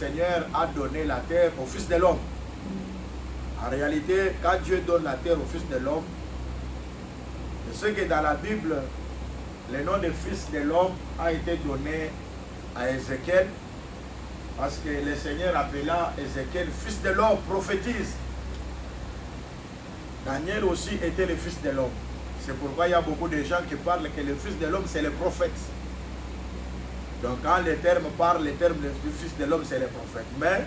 Le Seigneur a donné la terre au Fils de l'homme. En réalité, quand Dieu donne la terre au Fils de l'homme, c'est ce que dans la Bible, le nom de Fils de l'homme a été donné à Ézéchiel, parce que le Seigneur appela Ézéchiel Fils de l'homme, prophétise. Daniel aussi était le Fils de l'homme. C'est pourquoi il y a beaucoup de gens qui parlent que le Fils de l'homme, c'est le prophète. Donc quand les termes parlent, les termes du Fils de l'homme, c'est le prophète. Mais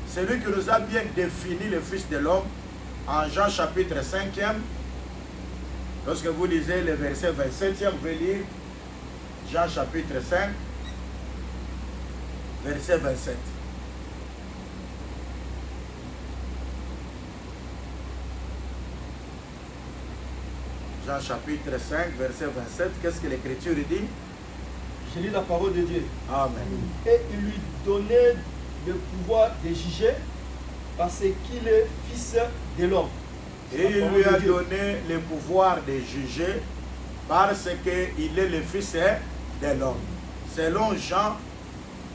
celui qui nous a bien défini le Fils de l'homme, en Jean chapitre 5e, lorsque vous lisez le verset 27e, vous pouvez lire Jean chapitre 5, verset 27. Jean chapitre 5, verset 27, qu'est-ce que l'Écriture dit? Je lis la parole de Dieu. Amen. Et il lui donnait le pouvoir de juger parce qu'il est fils de l'homme. Et il lui a donné le pouvoir de juger parce qu'il est le fils de l'homme. Selon Jean,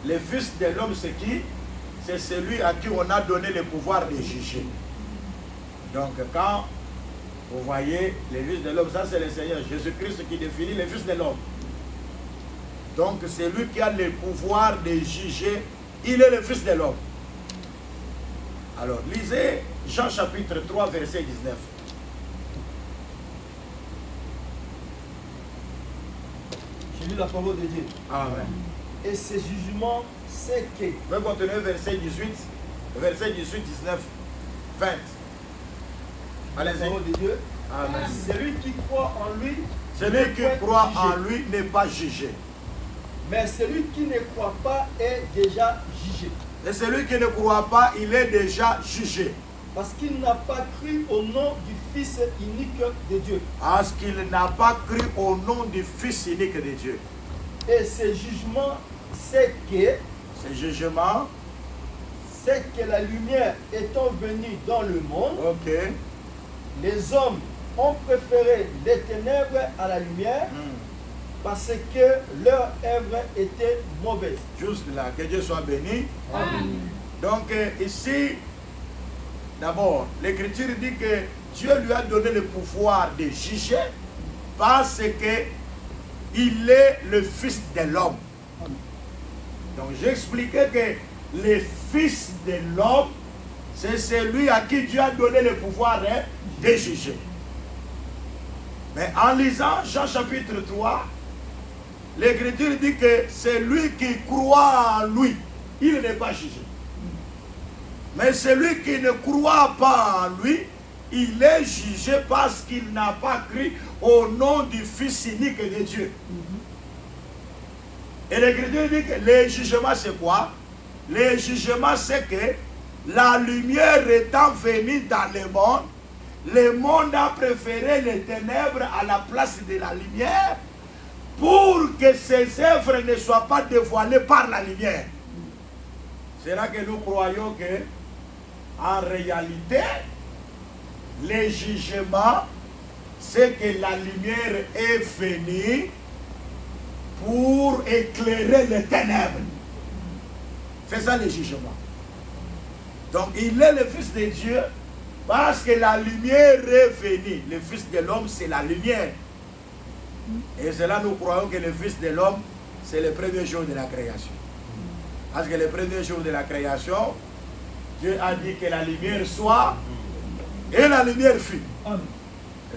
le fils de l'homme, c'est qui? C'est celui à qui on a donné le pouvoir de juger. Donc quand vous voyez le fils de l'homme, ça c'est le Seigneur Jésus-Christ qui définit le fils de l'homme. Donc c'est lui qui a le pouvoir de juger, il est le fils de l'homme. Alors lisez Jean chapitre 3 verset 19. Je lis la parole de Dieu. Amen. Et ce jugement, c'est que... On va continuer verset 18, 19, 20. La Allez-y. parole de Dieu. Amen. Celui qui croit en lui, Celui qui croit en lui n'est pas jugé. mais celui qui ne croit pas est déjà jugé. Et celui qui ne croit pas, il est déjà jugé. Parce qu'il n'a pas cru au nom du Fils unique de Dieu. Parce qu'il n'a pas cru au nom du Fils unique de Dieu. Et ce jugement, c'est que... Ce jugement, c'est que la lumière étant venue dans le monde, ok. les hommes ont préféré les ténèbres à la lumière parce que leur œuvre était mauvaise. Juste là, que Dieu soit béni. Amen. Donc ici, d'abord, l'Écriture dit que Dieu lui a donné le pouvoir de juger parce que il est le Fils de l'homme. Donc j'ai expliqué que le Fils de l'homme, c'est celui à qui Dieu a donné le pouvoir de juger. Mais en lisant Jean chapitre 3, l'Écriture dit que celui qui croit en lui, il n'est pas jugé. Mais celui qui ne croit pas en lui, il est jugé parce qu'il n'a pas cru au nom du Fils unique de Dieu. Et l'Écriture dit que le jugement c'est quoi? Le jugement c'est que la lumière étant venue dans le monde a préféré les ténèbres à la place de la lumière pour que ses œuvres ne soient pas dévoilées par la lumière. C'est là que nous croyons que en réalité, le jugement, c'est que la lumière est venue pour éclairer les ténèbres. C'est ça le jugement. Donc il est le Fils de Dieu parce que la lumière est venue. Le Fils de l'homme, c'est la lumière. Et c'est là que nous croyons que le Fils de l'homme, c'est le premier jour de la création. Parce que le premier jour de la création, Dieu a dit que la lumière soit, et la lumière fut.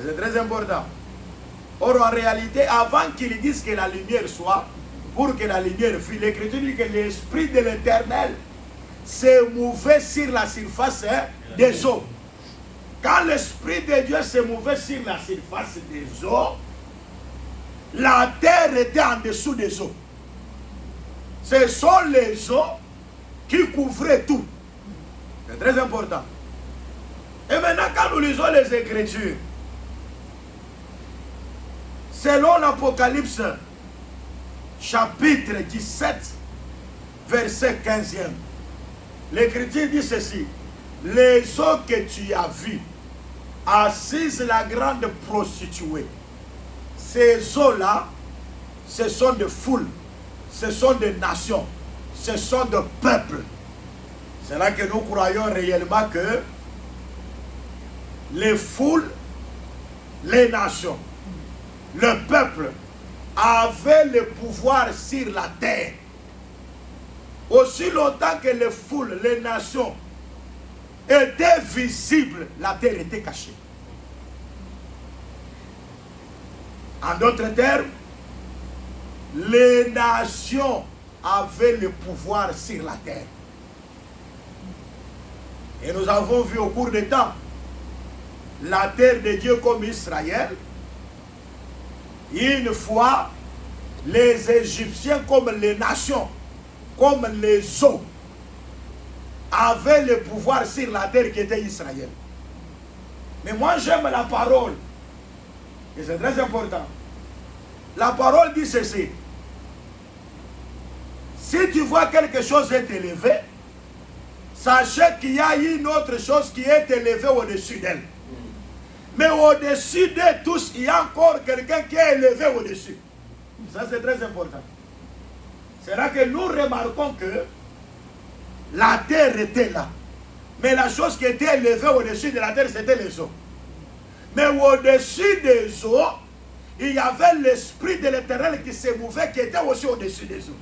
C'est très important. Or, en réalité, avant qu'il dise que la lumière soit, pour que la lumière fût, l'Écriture dit que l'Esprit de l'Éternel s'est mouvé sur la surface des eaux. Quand l'Esprit de Dieu s'est mouvé sur la surface des eaux, la terre était en dessous des eaux. Ce sont les eaux qui couvraient tout. C'est très important. Et maintenant, quand nous lisons les Écritures, selon l'Apocalypse, chapitre 17, verset 15e, l'Écriture dit ceci: les eaux que tu as vues, assises la grande prostituée, ces eaux-là, ce sont des foules, ce sont des nations, ce sont des peuples C'est là que nous croyons réellement que les foules, les nations, le peuple avaient le pouvoir sur la terre. Aussi longtemps que les foules, les nations étaient visibles, la terre était cachée. En d'autres termes, les nations avaient le pouvoir sur la terre. Et nous avons vu au cours des temps, la terre de Dieu comme Israël, une fois, les Égyptiens comme les nations, comme les eaux, avaient le pouvoir sur la terre qui était Israël. Mais moi j'aime la parole, et c'est très important. La parole dit ceci: si tu vois quelque chose est élevé, sachez qu'il y a une autre chose qui est élevée au-dessus d'elle. Mais au-dessus de tous, il y a encore quelqu'un qui est élevé au-dessus. Ça, c'est très important. C'est là que nous remarquons que la terre était là. Mais la chose qui était élevée au-dessus de la terre, c'était les eaux. Mais au-dessus des eaux, il y avait l'esprit de l'Éternel qui se mouvait, qui était aussi au-dessus des eaux.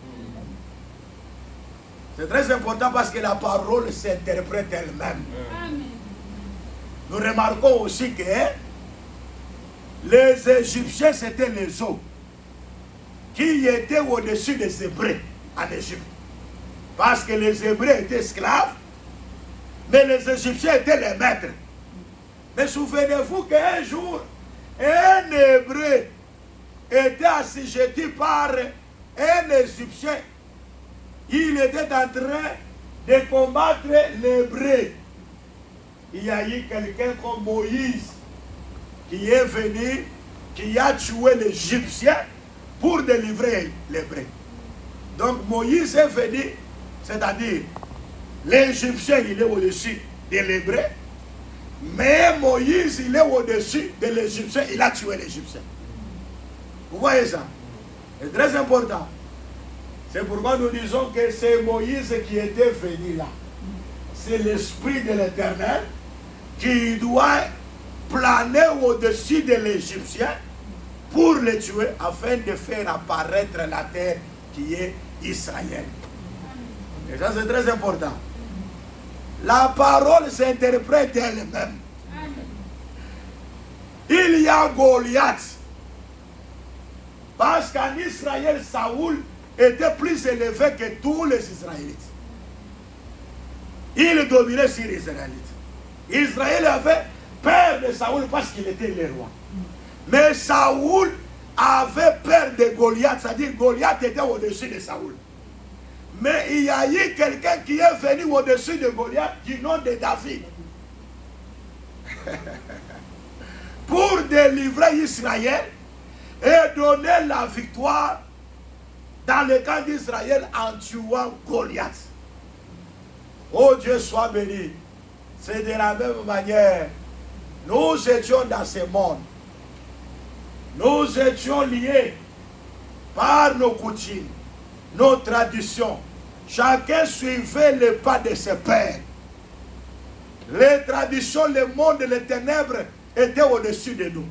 C'est très important parce que la parole s'interprète elle-même. Nous remarquons aussi que les Égyptiens, c'était les eaux qui étaient au-dessus des Hébreux en Égypte. Parce que les Hébreux étaient esclaves, mais les Égyptiens étaient les maîtres. Mais souvenez-vous qu'un jour, un Hébreu était assujetti par un Égyptien. Il était en train de combattre l'Hébreu. Il y a eu quelqu'un comme Moïse qui est venu, qui a tué l'Égyptien pour délivrer l'Hébreu. Donc Moïse est venu, c'est-à-dire l'Égyptien il est au-dessus de l'Hébreu, mais Moïse il est au-dessus de l'Égyptien, il a tué l'Égyptien. Vous voyez ça? C'est très important. C'est pourquoi nous disons que c'est Moïse qui était venu là. C'est l'Esprit de l'Éternel qui doit planer au-dessus de l'Égyptien pour le tuer afin de faire apparaître la terre qui est Israël. Et ça c'est très important. La parole s'interprète elle-même. Il y a Goliath. Parce qu'en Israël, Saoul était plus élevé que tous les Israélites. Il dominait sur les Israélites. Israël avait peur de Saoul parce qu'il était le roi. Mais Saoul avait peur de Goliath, c'est-à-dire Goliath était au-dessus de Saoul. Mais il y a eu quelqu'un qui est venu au-dessus de Goliath du nom de David. Pour délivrer Israël et donner la victoire dans le camp d'Israël en tuant Goliath. Oh Dieu soit béni. C'est de la même manière. Nous étions dans ce monde. Nous étions liés par nos coutumes, nos traditions. Chacun suivait le pas de ses pères. Les traditions, le monde, les ténèbres étaient au-dessus de nous.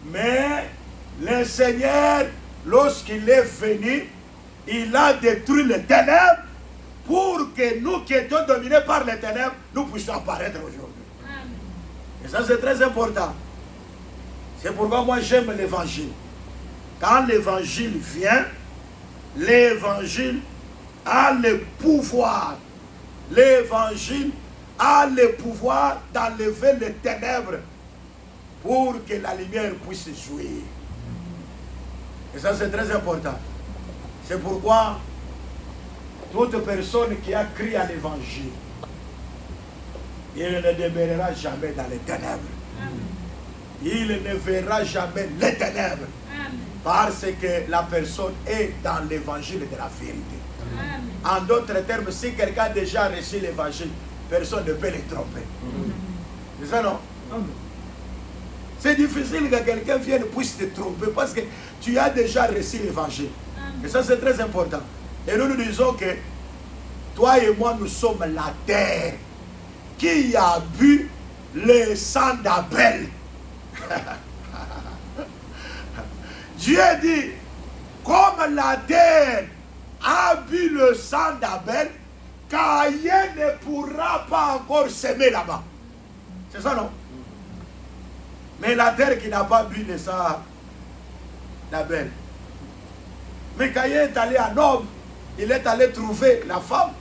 Mais le Seigneur, lorsqu'il est venu, il a détruit les ténèbres pour que nous qui étions dominés par les ténèbres, nous puissions apparaître aujourd'hui. Et ça c'est très important. C'est pourquoi moi j'aime l'évangile. Quand l'évangile vient, l'évangile a le pouvoir. L'évangile a le pouvoir d'enlever les ténèbres pour que la lumière puisse jouir. Et ça c'est très important. C'est pourquoi toute personne qui a crié à l'évangile, il ne demeurera jamais dans les ténèbres. Il ne verra jamais les ténèbres. Parce que la personne est dans l'évangile de la vérité. En d'autres termes, si quelqu'un a déjà reçu l'évangile, personne ne peut le tromper. C'est ça, non? C'est difficile que quelqu'un vienne puisse te tromper parce que tu as déjà reçu l'évangile. Et ça, c'est très important. Et nous nous disons que toi et moi, nous sommes la terre qui a bu le sang d'Abel. Dieu dit, comme la terre a bu le sang d'Abel, Caïn ne pourra pas encore s'aimer là-bas. C'est ça, non? Mais la terre qui n'a pas bu le sang d'Abel. Mais Caïn est allé à Nob, il est allé trouver la femme.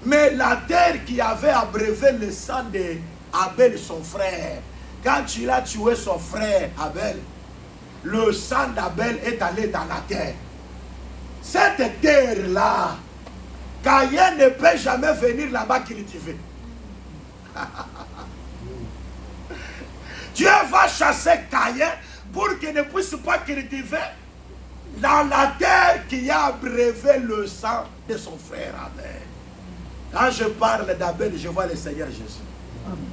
Mais la terre qui avait abreuvé le sang d'Abel, son frère, quand il a tué son frère Abel, le sang d'Abel est allé dans la terre. Cette terre-là, Caïn ne peut jamais venir là-bas cultiver. Dieu va chasser Caïn pour qu'il ne puisse pas cultiver dans la terre qui a abreuvé le sang de son frère Abel. Quand je parle d'Abel, je vois le Seigneur Jésus.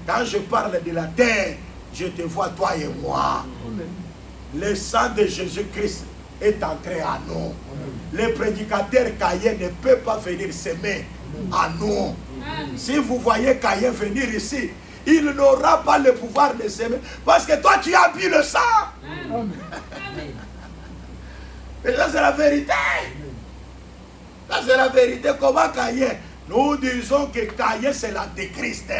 Quand je parle de la terre, je te vois toi et moi. Le sang de Jésus-Christ est entré en nous. Le prédicateur Caïn ne peut pas venir s'aimer à nous. Si vous voyez Caïn venir ici, il n'aura pas le pouvoir de s'aimer parce que toi tu as bu le sang. Et ça c'est la vérité. Ça c'est la vérité. Comment Caïn? Nous disons que Caïn c'est l'antéchrist.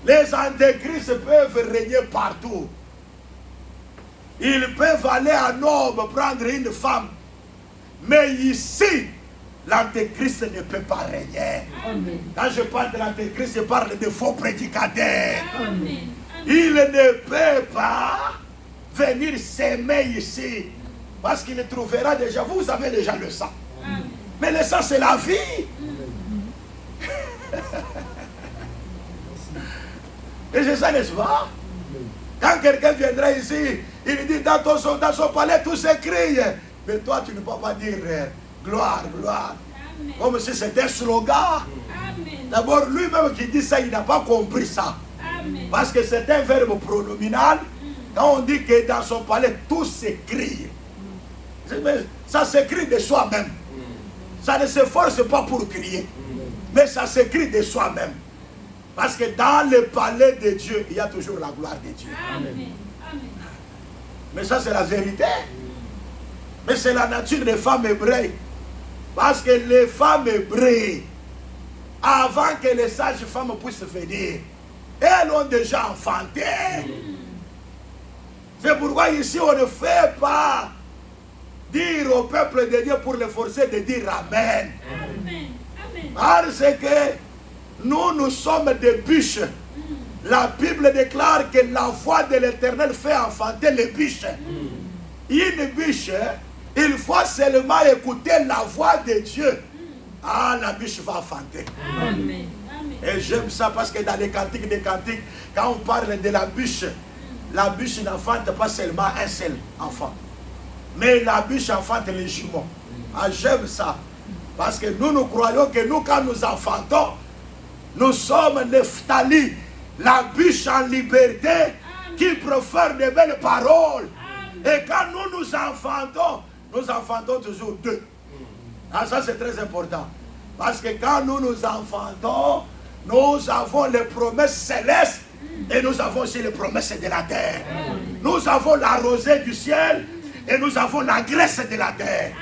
Les antéchrists peuvent régner partout. Ils peuvent aller à Nob prendre une femme. Mais ici, l'antéchrist ne peut pas régner. Amen. Quand je parle de l'antéchrist, je parle de faux prédicateurs. Amen. Il ne peut pas venir s'aimer ici. Parce qu'il trouvera déjà, vous avez déjà le sang. Amen. Mais le sang c'est la vie. Et c'est ça, n'est-ce pas? Quand quelqu'un viendra ici, il dit dans son palais tout s'écrit. Mais toi tu ne peux pas dire gloire, gloire. Amen. Comme si c'était un slogan. D'abord lui-même qui dit ça, il n'a pas compris ça. Amen. Parce que c'est un verbe pronominal. Quand on dit que dans son palais tout s'écrit, ça s'écrit de soi-même. Ça ne se force pas pour crier. Mais ça s'écrit de soi-même. Parce que dans le palais de Dieu, il y a toujours la gloire de Dieu. Amen. Mais ça c'est la vérité. Mais c'est la nature des femmes hébreues. Parce que les femmes hébreues, avant que les sages femmes puissent venir, elles ont déjà enfanté. C'est pourquoi ici on ne fait pas dire au peuple de Dieu pour les forcer de dire Amen. Amen. Parce que nous sommes des biches. La Bible déclare que la voix de l'Éternel fait enfanter les biches. Une biche, il faut seulement écouter la voix de Dieu. Ah, la biche va enfanter. Amen. Et j'aime ça parce que dans les cantiques des cantiques, quand on parle de la biche n'enfante pas seulement un seul enfant. Mais la biche enfante les jumeaux. Ah, j'aime ça. Parce que nous croyons que nous, quand nous enfantons, nous sommes Nephtali, la biche en liberté qui profère de belles paroles. Et quand nous enfantons toujours deux. Ah, ça c'est très important. Parce que quand nous enfantons, nous avons les promesses célestes et nous avons aussi les promesses de la terre. Nous avons la rosée du ciel et nous avons la graisse de la terre.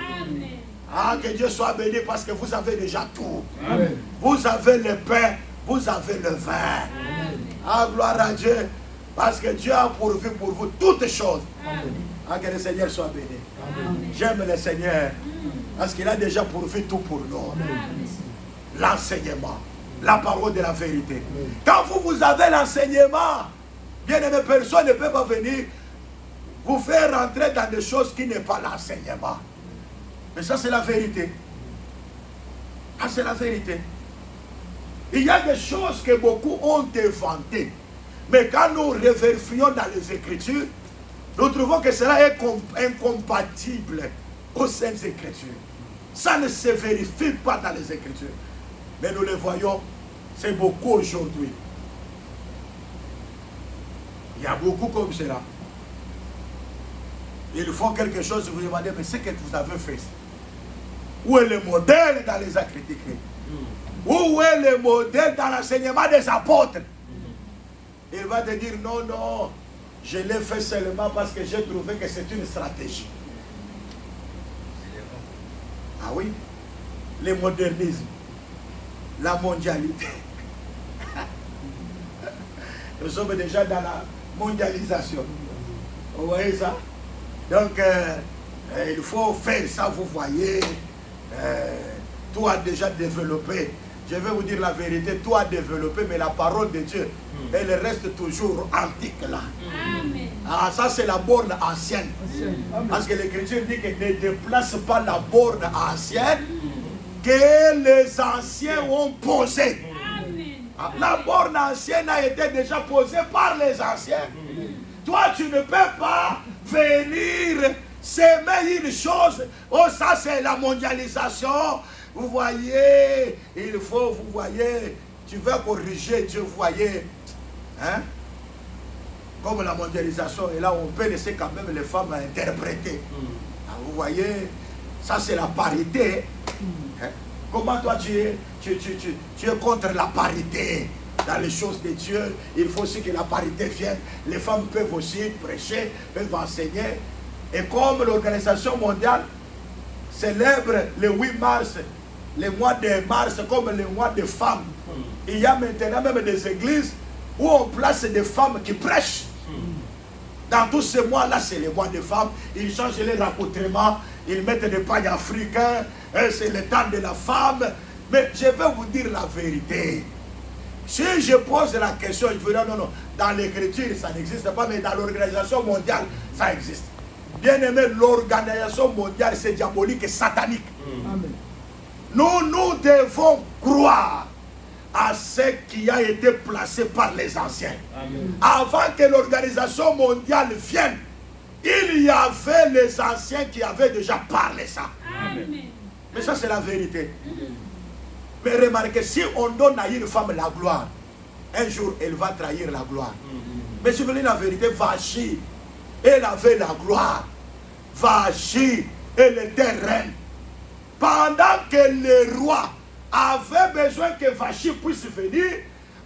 Ah, que Dieu soit béni parce que vous avez déjà tout. Amen. Vous avez le pain, vous avez le vin. Amen. Ah, gloire à Dieu. Parce que Dieu a pourvu pour vous toutes choses. Amen. Ah, que le Seigneur soit béni. J'aime le Seigneur. Parce qu'il a déjà pourvu tout pour nous. L'enseignement, la parole de la vérité. Amen. Quand vous avez l'enseignement, bien aimé, personne ne peut pas venir vous faire rentrer dans des choses qui n'est pas l'enseignement. Mais ça c'est la vérité. Ah, c'est la vérité. Il y a des choses que beaucoup ont inventées. Mais quand nous vérifions dans les Écritures, nous trouvons que cela est incompatible aux Saintes Écritures. Ça ne se vérifie pas dans les Écritures. Mais nous le voyons, c'est beaucoup aujourd'hui. Il y a beaucoup comme cela. Ils font quelque chose, vous vous demandez, mais c'est que vous avez fait. Où est le modèle dans les actes critiques? Où est le modèle dans l'enseignement des apôtres? Il va te dire non, non, je l'ai fait seulement parce que j'ai trouvé que c'est une stratégie. Ah oui, le modernisme, la mondialité. Nous sommes déjà dans la mondialisation. Vous voyez ça? Donc, il faut faire ça, vous voyez. Tout a déjà développé. Je vais vous dire la vérité, tout a développé, mais la parole de Dieu, elle reste toujours antique là. Amen. Ah, ça c'est la borne ancienne. Parce que l'Écriture dit que ne déplace pas la borne ancienne que les anciens ont posée. Amen. La borne ancienne a été déjà posée par les anciens. Toi, tu ne peux pas venir s'aimer une chose. Oh, ça c'est la mondialisation. Vous voyez, il faut, vous voyez, tu veux corriger Dieu, vous voyez. Hein? Comme la mondialisation est là, on peut laisser quand même les femmes interpréter. Ah, vous voyez, ça c'est la parité. Hein? Comment toi tu es contre la parité dans les choses de Dieu? Il faut aussi que la parité vienne. Les femmes peuvent aussi prêcher, peuvent enseigner. Et comme l'Organisation mondiale célèbre le 8 mars, le mois de mars comme le mois des femmes, il y a maintenant même des églises où on place des femmes qui prêchent. Dans tous ces mois-là, c'est les mois des femmes. Ils changent les raccoutrements, ils mettent des pagnes africains, c'est le temps de la femme. Mais je vais vous dire la vérité. Si je pose la question, je vous dis non, dans l'écriture, ça n'existe pas, mais dans l'organisation mondiale, ça existe. Bien aimé, l'organisation mondiale, c'est diabolique et satanique. Amen. Nous devons croire à ce qui a été placé par les anciens. Amen. Avant que l'organisation mondiale vienne, il y avait les anciens qui avaient déjà parlé ça. Amen. Mais ça, c'est la vérité. Mais remarquez, si on donne à une femme la gloire, un jour, elle va trahir la gloire. Mais si vous voulez la vérité, Vachi, elle avait la gloire. Vachi, elle était reine. Pendant que le roi avait besoin que Vachi puisse venir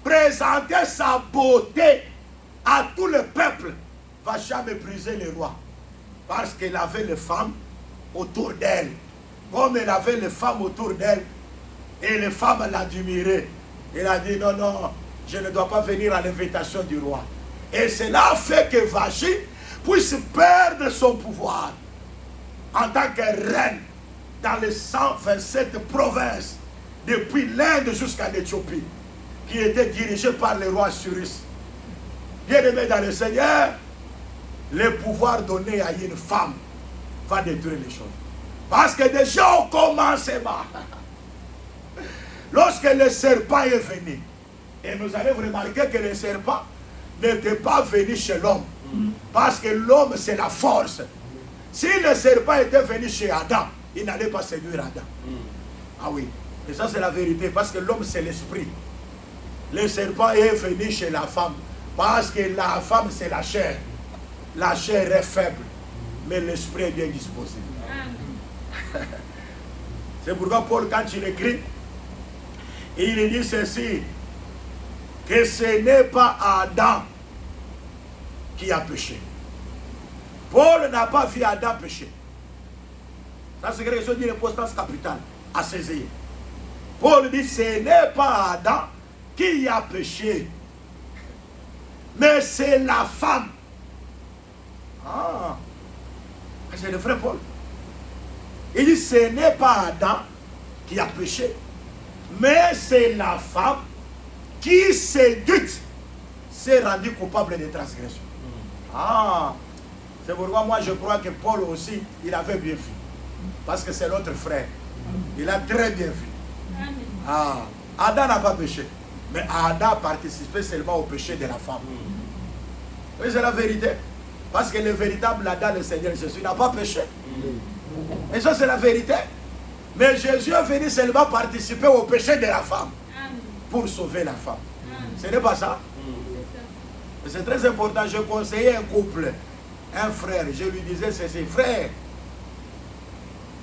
présenter sa beauté à tout le peuple, Vachi a méprisé le roi. Parce qu'elle avait les femmes autour d'elle. Comme elle avait les femmes autour d'elle, et les femmes l'admiraient. Elle a dit non, non, je ne dois pas venir à l'invitation du roi. Et cela fait que Vachi puisse perdre son pouvoir en tant que reine dans les 127 provinces, depuis l'Inde jusqu'à l'Éthiopie, qui étaient dirigées par le roi Cyrus. Bien-aimé dans le Seigneur, le pouvoir donné à une femme va détruire les choses. Parce que déjà au commencement, lorsque le serpent est venu, et nous allons remarquer que le serpent n'était pas venu chez l'homme, parce que l'homme c'est la force. Si le serpent était venu chez Adam, il n'allait pas séduire Adam. Ah oui, et ça c'est la vérité, parce que l'homme c'est l'esprit. Le serpent est venu chez la femme, parce que la femme c'est la chair. La chair est faible, mais l'esprit est bien disposé. C'est pourquoi Paul, quand il écrit, il dit ceci, que ce n'est pas Adam qui a péché. Paul n'a pas vu Adam pécher. Ça c'est quelque chose d'une importance capitale à saisir. Paul dit, ce n'est pas Adam qui a péché, mais c'est la femme. Ah, c'est le vrai Paul. Il dit, ce n'est pas Adam qui a péché, mais c'est la femme qui, séduite, s'est rendue coupable de transgression. Ah, c'est pourquoi moi je crois que Paul aussi, il avait bien vu. Parce que c'est l'autre frère. Il a très bien vu. Ah, Adam n'a pas péché, mais Adam participait seulement au péché de la femme. Oui, c'est la vérité. Parce que le véritable Adam, le Seigneur Jésus, n'a pas péché. Et ça, c'est la vérité. Mais Jésus est venu seulement participer au péché de la femme pour sauver la femme. Ce n'est pas ça. C'est très important. Je conseillais un couple, un frère. Je lui disais ceci, frère,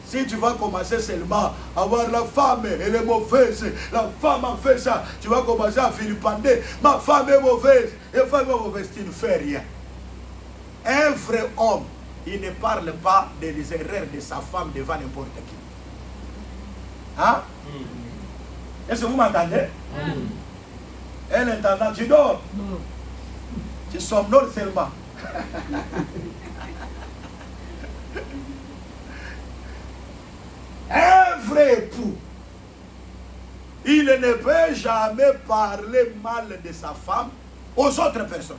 Si tu vas commencer seulement à voir la femme, elle est mauvaise, la femme a fait ça, tu vas commencer à vilipender, ma femme est mauvaise, la femme est mauvaise, tu ne fais rien. Un vrai homme, il ne parle pas des erreurs de sa femme devant n'importe qui. Hein? Est-ce que vous m'entendez? Elle entendant, tu dors. Tu somnoles seulement. Un vrai époux, il ne peut jamais parler mal de sa femme aux autres personnes.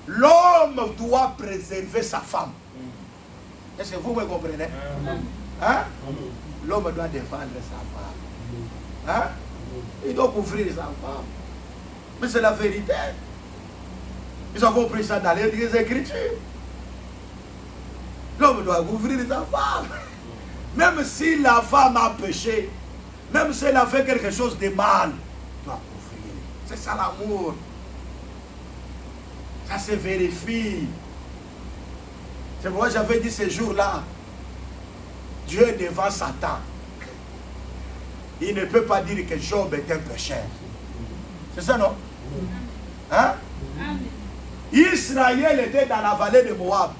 L'homme doit préserver sa femme. Est-ce que vous me comprenez? Hein? L'homme doit défendre sa femme. Hein? Il doit couvrir sa femme. Mais c'est la vérité. Nous avons pris ça dans les Écritures. L'homme doit couvrir sa femme. Même si la femme a péché, même si elle a fait quelque chose de mal, il doit couvrir. C'est ça l'amour. Ça se vérifie. C'est pourquoi j'avais dit ce jour-là, Dieu est devant Satan. Il ne peut pas dire que Job est un pécheur. C'est ça, non? Hein? Israël était dans la vallée de Moab.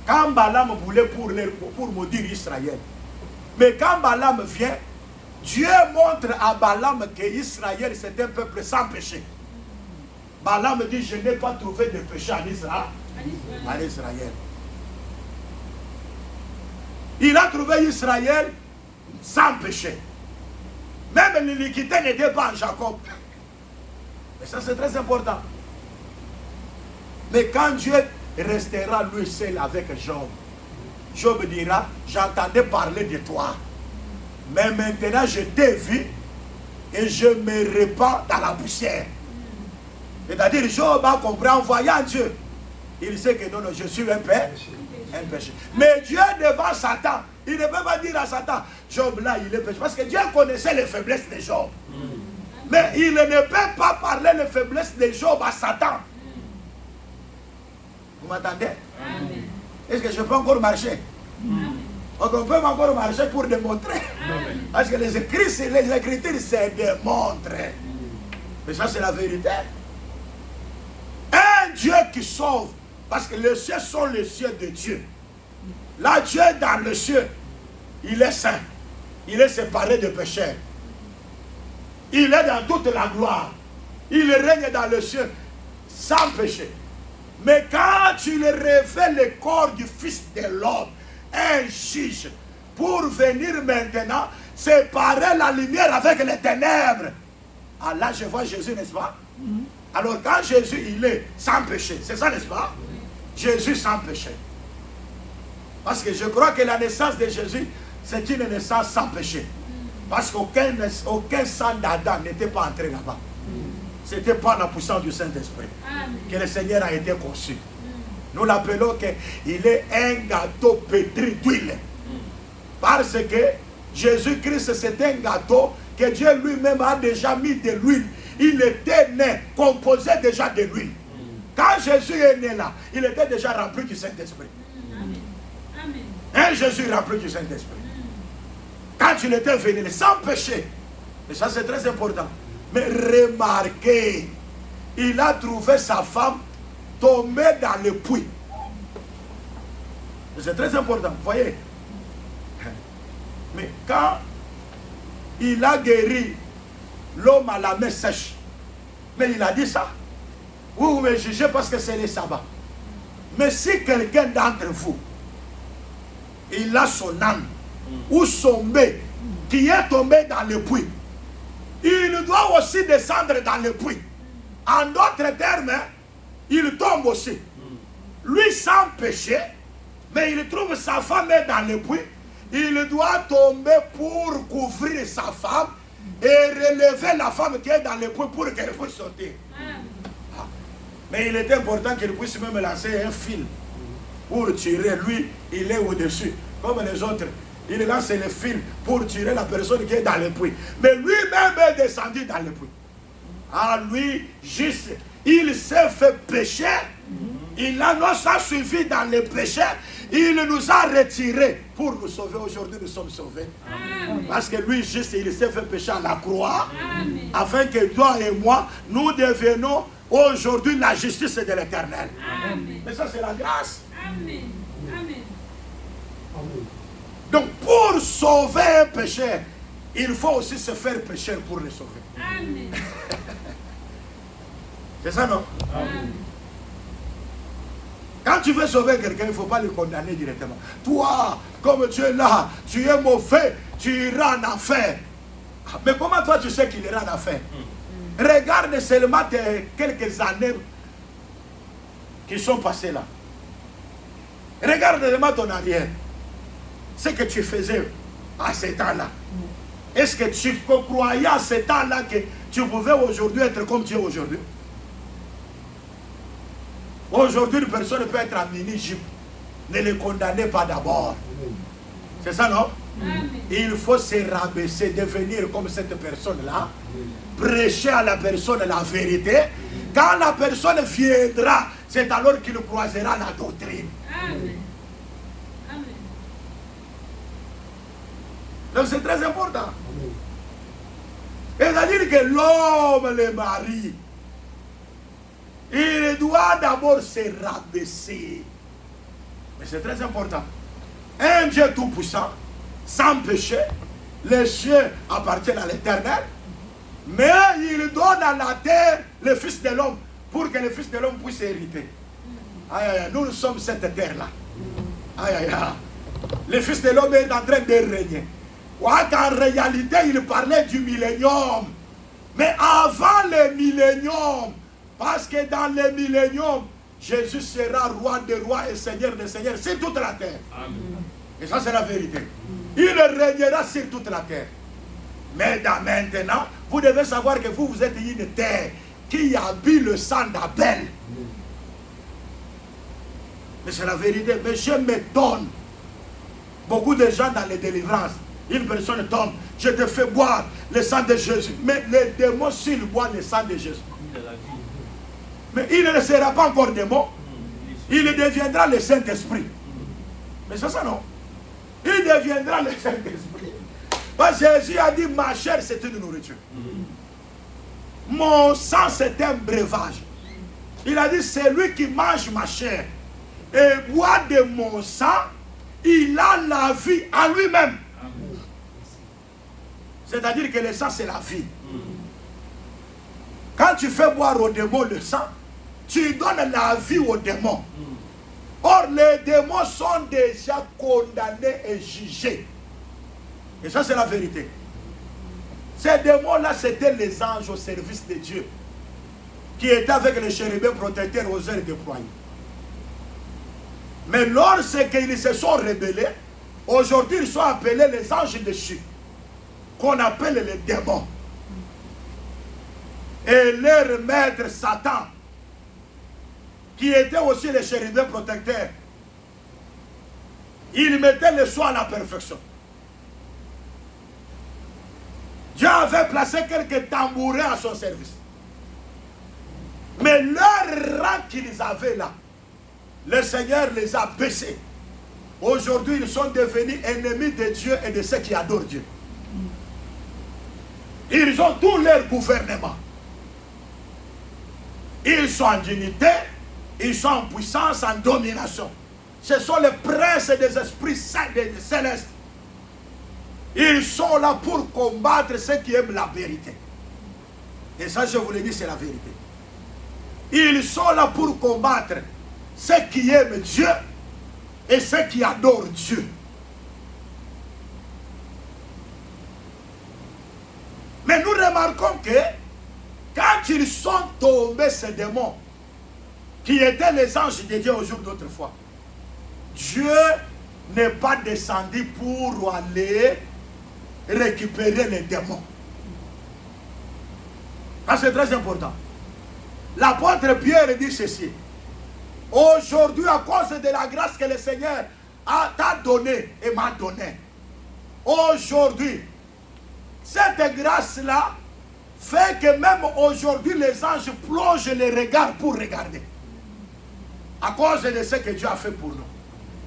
Quand Balaam voulait pour maudire Israël. Mais quand Balaam vient, Dieu montre à Balaam que Israël c'est un peuple sans péché. Balaam dit, je n'ai pas trouvé de péché en Israël. Il a trouvé Israël sans péché. Même l'iniquité n'était pas en Jacob. Et ça c'est très important. Mais quand Dieu restera lui seul avec Job, Job dira, j'entendais parler de toi. Mais maintenant je t'ai vu et je me répands dans la poussière. C'est-à-dire Job a compris en voyant Dieu. Il sait que non, je suis un péché. Mais Dieu devant Satan, il ne peut pas dire à Satan, Job là il est péché. Parce que Dieu connaissait les faiblesses de Job. Mais il ne peut pas parler les faiblesses de Job à Satan. Vous m'entendez? Est-ce que je peux encore marcher? Donc on peut encore marcher pour démontrer. Parce que les Écritures se démontrent. Mais ça c'est la vérité. Un Dieu qui sauve. Parce que les cieux sont les cieux de Dieu. Là Dieu dans le ciel, il est saint. Il est séparé de pécheurs. Il est dans toute la gloire. Il règne dans le ciel sans péché. Mais quand tu le révèles le corps du Fils de l'homme, un juge, pour venir maintenant séparer la lumière avec les ténèbres. Ah là je vois Jésus, n'est-ce pas? Alors quand Jésus il est sans péché, c'est ça, n'est-ce pas? Jésus sans péché. Parce que je crois que la naissance de Jésus, c'est une naissance sans péché. Parce qu'aucun sang d'Adam n'était pas entré là-bas. C'était pas la puissance du Saint-Esprit que le Seigneur a été conçu. Nous l'appelons qu'il est un gâteau pétri d'huile. Parce que Jésus-Christ c'est un gâteau que Dieu lui-même a déjà mis de l'huile. Il était né, composé déjà de l'huile. Quand Jésus est né là, il était déjà rempli du Saint-Esprit. Un Jésus rempli du Saint-Esprit. Quand il était venu, sans péché. Et ça c'est très important. Mais remarquez, il a trouvé sa femme tombée dans le puits. C'est très important, vous voyez. Mais quand il a guéri l'homme à la main sèche, mais il a dit ça. Vous me jugez parce que c'est le sabbat. Mais si quelqu'un d'entre vous, il a son âme ou son bébé qui est tombé dans le puits, il doit aussi descendre dans le puits. En d'autres termes, il tombe aussi. Lui sans péché, mais il trouve sa femme dans le puits. Il doit tomber pour couvrir sa femme et relever la femme qui est dans le puits pour qu'elle puisse sortir. Mais il est important qu'il puisse même lancer un fil pour tirer. Lui, il est au-dessus, comme les autres. Il lance le fil pour tirer la personne qui est dans le puits. Mais lui-même est descendu dans le puits. Ah, lui, juste, il s'est fait pécher. Il a non seulement suivi dans le péché, Il nous a retirés pour nous sauver. Aujourd'hui, nous sommes sauvés. Amen. Parce que lui, juste, il s'est fait pécher à la croix. Amen. Afin que toi et moi, nous devenons aujourd'hui la justice de l'Éternel. Amen. Mais ça, c'est la grâce. Amen. Amen. Donc, pour sauver un pécheur, il faut aussi se faire pécheur pour le sauver. Amen. C'est ça, non? Amen. Quand tu veux sauver quelqu'un, il ne faut pas le condamner directement. Toi, comme tu es là, tu es mauvais, tu iras en enfer. Mais comment toi tu sais qu'il ira en enfer? Regarde seulement quelques années qui sont passées là. Regarde seulement ton arrière. Ce que tu faisais à ce temps-là. Est-ce que tu croyais à ce temps-là que tu pouvais aujourd'hui être comme tu es aujourd'hui? Aujourd'hui, une personne peut être en mini-jupe. Ne le condamnez pas d'abord. C'est ça, non? Amen. Il faut se rabaisser, devenir comme cette personne-là. Prêcher à la personne la vérité. Quand la personne viendra, c'est alors qu'il croisera la doctrine. Amen. Amen. Donc c'est très important. C'est-à-dire que l'homme, le mari, il doit d'abord se rabaisser. Mais c'est très important. Un Dieu tout-puissant, sans péché, les cieux appartiennent à l'Éternel, mais il donne à la terre le Fils de l'homme pour que le Fils de l'homme puisse hériter. Aïe, aïe, aïe, nous sommes cette terre-là. Aïe, aïe, aïe. Le Fils de l'homme est en train de régner. En réalité, il parlait du millénium. Mais avant le millénium, parce que dans le millénium, Jésus sera roi des rois et seigneur des seigneurs sur toute la terre. Amen. Et ça, c'est la vérité. Il régnera sur toute la terre. Mais maintenant, vous devez savoir que vous êtes une terre qui a bu le sang d'Abel. Mais c'est la vérité. Mais je m'étonne. Beaucoup de gens dans les délivrances, une personne tombe, je te fais boire le sang de Jésus. Mais les démons, s'ils boivent le sang de Jésus, mais il ne sera pas encore démon. Il deviendra le Saint-Esprit. Mais c'est ça, non? Il deviendra le Saint-Esprit. Parce que Jésus a dit, ma chair, c'est une nourriture. Mon sang, c'est un breuvage. Il a dit, celui qui mange ma chair et boit de mon sang, il a la vie en lui-même. C'est-à-dire que le sang, c'est la vie. Quand tu fais boire au démon le sang, tu donnes la vie aux démons. Or, les démons sont déjà condamnés et jugés. Et ça, c'est la vérité. Ces démons-là, c'était les anges au service de Dieu, qui étaient avec les chérubins protecteurs aux heures déployées. Mais lorsqu'ils se sont rebellés, aujourd'hui, ils sont appelés les anges déchus, qu'on appelle les démons. Et leur maître Satan, qui était aussi les chérubins protecteurs, il mettait le soin à la perfection. Dieu avait placé quelques tambourins à son service. Mais leur rang qu'ils avaient là, le Seigneur les a baissés. Aujourd'hui, ils sont devenus ennemis de Dieu et de ceux qui adorent Dieu. Ils ont tout leur gouvernement. Ils sont en dignité, ils sont en puissance, en domination. Ce sont les princes des esprits saints des célestes. Ils sont là pour combattre ceux qui aiment la vérité. Et ça, je vous le dis, c'est la vérité. Ils sont là pour combattre ceux qui aiment Dieu et ceux qui adorent Dieu. Mais nous remarquons que quand ils sont tombés, ces démons, qui étaient les anges de Dieu au jour d'autrefois, Dieu n'est pas descendu pour aller récupérer les démons. Ça, c'est très important. L'apôtre Pierre dit ceci: aujourd'hui, à cause de la grâce que le Seigneur t'a donnée et m'a donnée, aujourd'hui, cette grâce-là fait que même aujourd'hui, les anges plongent les regards pour regarder. À cause de ce que Dieu a fait pour nous.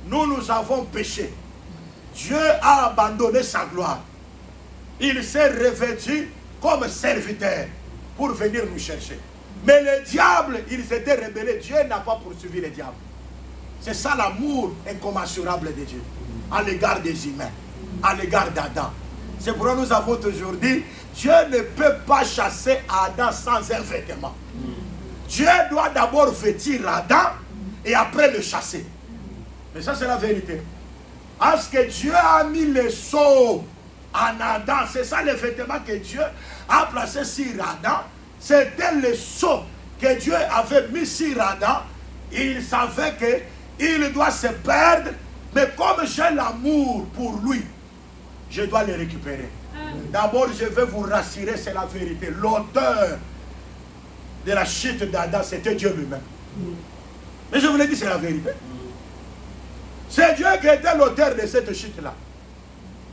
nous avons péché. Dieu a abandonné sa gloire. Il s'est revêtu comme serviteur pour venir nous chercher. Mais le diable, il s'était rebellé. Dieu n'a pas poursuivi le diable. C'est ça l'amour incommensurable de Dieu à l'égard des humains, à l'égard d'Adam. C'est pourquoi nous avons toujours dit, Dieu ne peut pas chasser Adam sans un vêtement. Dieu doit d'abord vêtir Adam et après le chasser. Mais ça, c'est la vérité. Parce que Dieu a mis le sceau en Adam. C'est ça le vêtement que Dieu a placé sur Adam. C'était le sceau que Dieu avait mis sur Adam. Il savait qu'il doit se perdre. Mais comme j'ai l'amour pour lui, je dois le récupérer. D'abord, je vais vous rassurer, c'est la vérité. L'auteur de la chute d'Adam, c'était Dieu lui-même. Mais je vous l'ai dit, c'est la vérité. C'est Dieu qui était l'auteur de cette chute-là.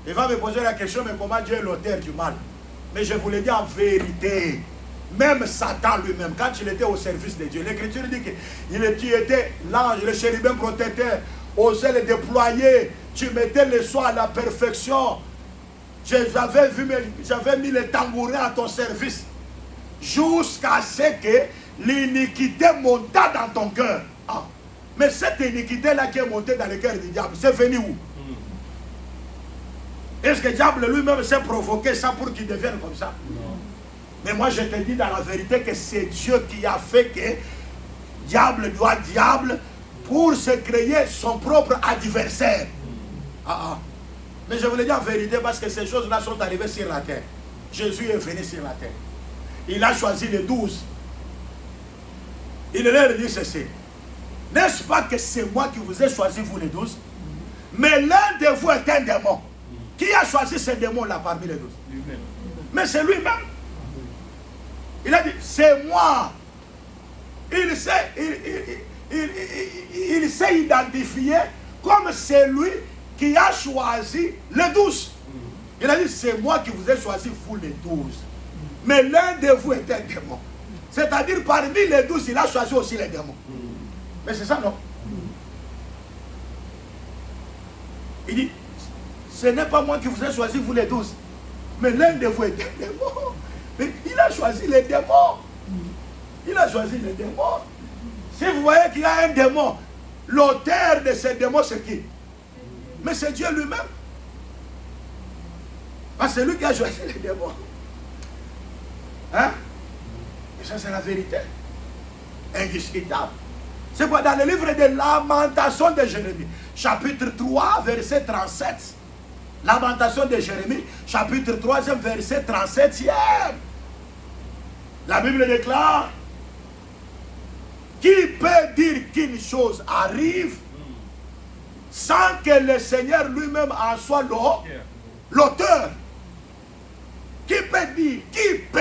Il va me poser la question, mais comment Dieu est l'auteur du mal? Mais je vous l'ai dit en vérité. Même Satan lui-même, quand il était au service de Dieu, l'Écriture dit que tu étais l'ange, le chérubin protecteur, osait le déployer, tu mettais le soin à la perfection. J'avais mis le tambourin à ton service. Jusqu'à ce que l'iniquité monta dans ton cœur. Ah. Mais cette iniquité-là qui est montée dans le cœur du diable, c'est venu où? Est-ce que le diable lui-même s'est provoqué ça pour qu'il devienne comme ça? Non. Mais moi je te dis dans la vérité que c'est Dieu qui a fait que diable doit diable pour se créer son propre adversaire. Mais je vous le dis en vérité parce que ces choses-là sont arrivées sur la terre. Jésus est venu sur la terre. Il a choisi les 12. Il leur dit ceci. N'est-ce pas que c'est moi qui vous ai choisi, vous les 12? Mais l'un de vous est un démon. Qui a choisi ce démon-là parmi les 12? Lui-même. Mais c'est lui-même. Il a dit, c'est moi. Il s'est identifié comme celui qui a choisi les 12. Il a dit, c'est moi qui vous ai choisi, vous les 12. Mais l'un de vous est un démon. C'est-à-dire, parmi les 12, il a choisi aussi les démons. Mais c'est ça, non? Il dit, ce n'est pas moi qui vous ai choisi, vous les 12. Mais l'un de vous est un démon. Mais il a choisi les démons. Il a choisi les démons. Si vous voyez qu'il y a un démon, l'auteur de ce démon, c'est qui? Mais c'est Dieu lui-même. Parce que c'est lui qui a choisi les démons. Hein? Et ça, c'est la vérité. Indiscutable. C'est quoi? Dans le livre de Lamentation de Jérémie, chapitre 3, verset 37. Lamentation de Jérémie, chapitre 3, verset 37e. La Bible déclare, qui peut dire qu'une chose arrive sans que le Seigneur lui-même en soit l'auteur? Qui peut dire qu'une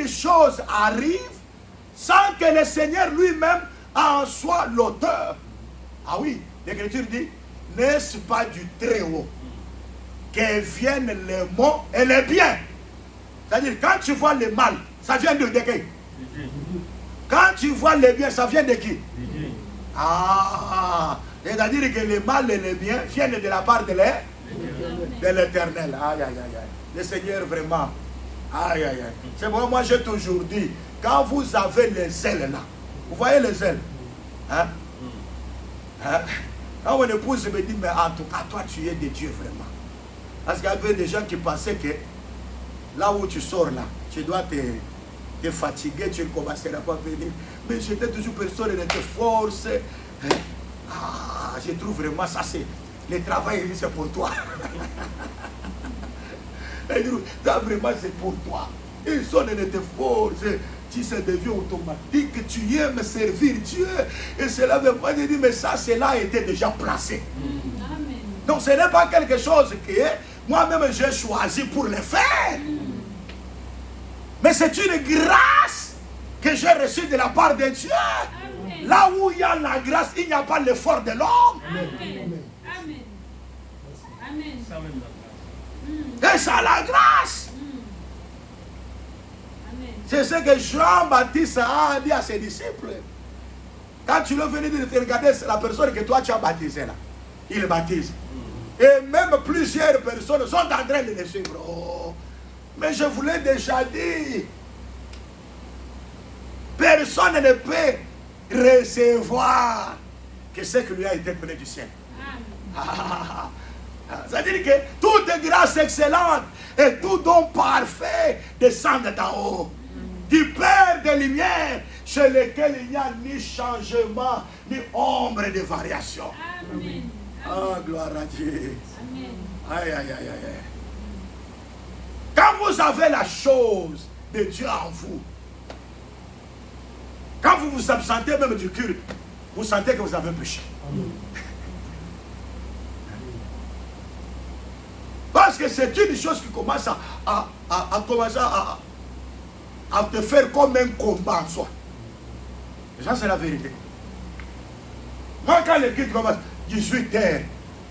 chose arrive sans que le Seigneur lui-même en soit l'auteur? Ah oui, l'Écriture dit, n'est-ce pas du Très-Haut que viennent les maux et les biens? C'est-à-dire, quand tu vois le mal, ça vient de qui? Quand tu vois le bien, ça vient de qui? Ah, c'est-à-dire que le mal et le bien viennent de la part de l'Éternel. Aïe, aïe, aïe, aïe. Le Seigneur vraiment. Aïe, aïe, aïe. C'est pourquoi moi j'ai toujours dit, quand vous avez les ailes là, vous voyez les ailes, hein? Hein? Quand mon épouse me dit, mais en tout cas, toi tu es de Dieu vraiment. Parce qu'il y avait des gens qui pensaient que là où tu sors là, tu dois te fatiguer, tu ne commenceras pas à venir. Mais j'étais toujours personne de force. Ah, je trouve vraiment ça, c'est le travail, c'est pour toi. Ça vraiment c'est pour toi. Ils sont de tes forces. Tu se deviens automatique, tu aimes servir Dieu. Et cela veut pas dire, mais ça, cela a été déjà placé. Amen. Donc ce n'est pas quelque chose que moi-même j'ai choisi pour le faire. Mais c'est une grâce que j'ai reçue de la part de Dieu. Amen. Là où il y a la grâce, il n'y a pas l'effort de l'homme. Amen. Amen. Amen. Et ça, la grâce. C'est ce que Jean-Baptiste a dit à ses disciples. Quand tu le venais de te regarder, c'est la personne que toi tu as baptisée là. Il baptise. Et même plusieurs personnes sont en train de le suivre. Oh, mais je vous l'ai déjà dit. Personne ne peut recevoir que ce qui lui a été donné du ciel. C'est-à-dire que toute grâce excellente et tout don parfait descend d'en haut. Du Père de lumière, chez lequel il n'y a ni changement, ni ombre de variation. Amen. Ah, gloire à Dieu. Amen. Aïe, aïe, aïe, aïe. Quand vous avez la chose de Dieu en vous, quand vous vous absentez même du culte, vous sentez que vous avez péché. Parce que c'est une chose qui commence à te faire comme un combat en soi. Et ça, c'est la vérité. Moi, quand le culte commence, 18h,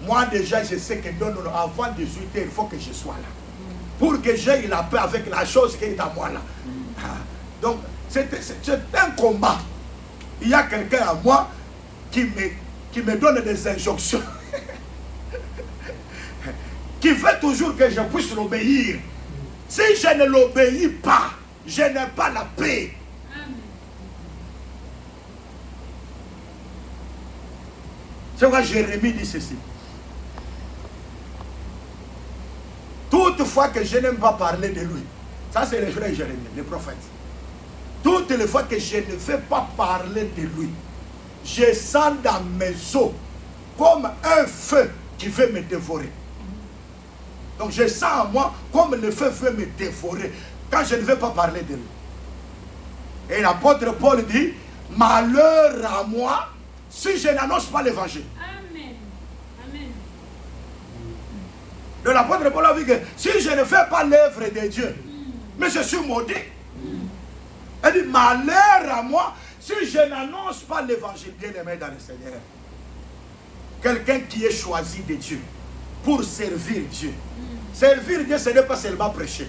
moi déjà, je sais que non, avant 18h, il faut que je sois là. Pour que j'aie la paix avec la chose qui est à moi là. Donc, c'est un combat. Il y a quelqu'un à moi qui me donne des injonctions. Qui veut toujours que je puisse l'obéir. Si je ne l'obéis pas, je n'ai pas la paix. Amen. C'est pourquoi Jérémie dit ceci. Toutefois que je n'aime pas parler de lui. Ça c'est le frère Jérémie, le prophète. Toutes les fois que je ne veux pas parler de lui, je sens dans mes os comme un feu qui veut me dévorer. Donc je sens en moi comme le feu veut me dévorer quand je ne veux pas parler de lui. Et l'apôtre Paul dit, malheur à moi si je n'annonce pas l'évangile. Amen. Amen. Donc l'apôtre Paul a dit que si je ne fais pas l'œuvre de Dieu, mais je suis maudit. Il dit, malheur à moi si je n'annonce pas l'évangile. Bien aimé dans le Seigneur. Quelqu'un qui est choisi de Dieu pour servir Dieu. Servir Dieu, ce n'est pas seulement prêcher.